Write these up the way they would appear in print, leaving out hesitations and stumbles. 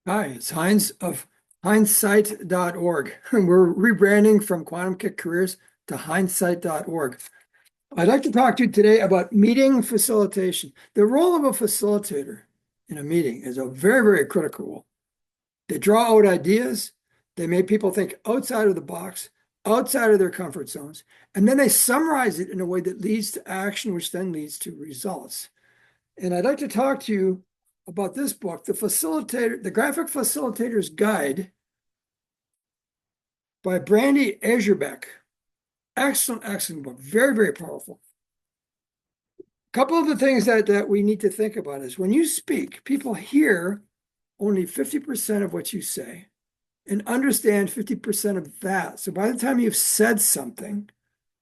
Hi, it's Heinz of hindsight.org. We're rebranding from Quantum Kick Careers to hindsight.org. I'd like to talk to you today about meeting facilitation. The role of a facilitator in a meeting is a very, very critical role. They draw out ideas, they make people think outside of the box, outside of their comfort zones, and then they summarize it in a way that leads to action, which then leads to results. And I'd like to talk to you about this book, The Graphic Facilitator's Guide by Brandy Azurbeck. Excellent, excellent book. Very, very powerful. A couple of the things that we need to think about is when you speak, people hear only 50% of what you say and understand 50% of that. So by the time you've said something,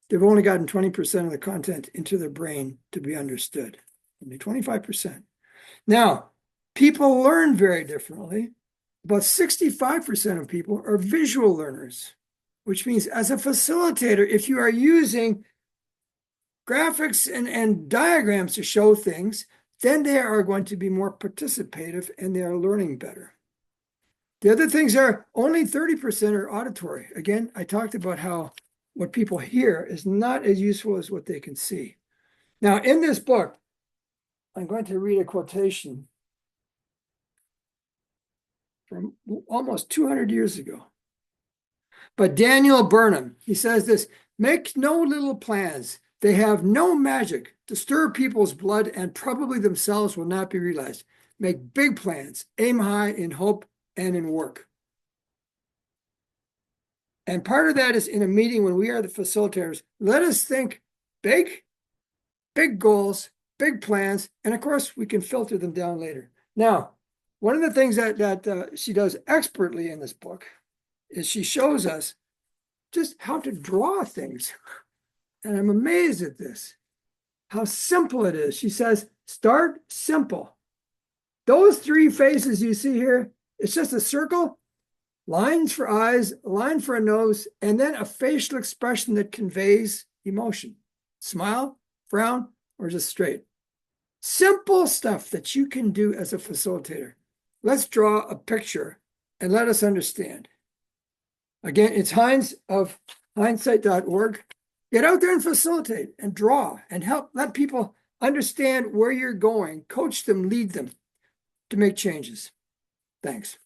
they've only gotten 20% of the content into their brain to be understood. Only 25%. Now, people learn very differently. About 65% of people are visual learners, which means as a facilitator, if you are using graphics and diagrams to show things, then they are going to be more participative and they are learning better. The other things are only 30% are auditory. Again, I talked about how what people hear is not as useful as what they can see. Now, in this book, I'm going to read a quotation from almost 200 years ago. But Daniel Burnham, he says this: make no little plans. They have no magic to stir people's blood and probably themselves will not be realized. Make big plans, aim high in hope and in work. And part of that is in a meeting when we are the facilitators, let us think big, big goals, big plans, and of course we can filter them down later. Now, one of the things that she does expertly in this book is she shows us just how to draw things. And I'm amazed at this, how simple it is. She says, start simple. Those three faces you see here, it's just a circle, lines for eyes, a line for a nose, and then a facial expression that conveys emotion. Smile, frown, or just straight. Simple stuff that you can do as a facilitator. Let's draw a picture and let us understand. Again, it's Heinz of hindsight.org. Get out there and facilitate and draw and help let people understand where you're going, coach them, lead them to make changes. Thanks.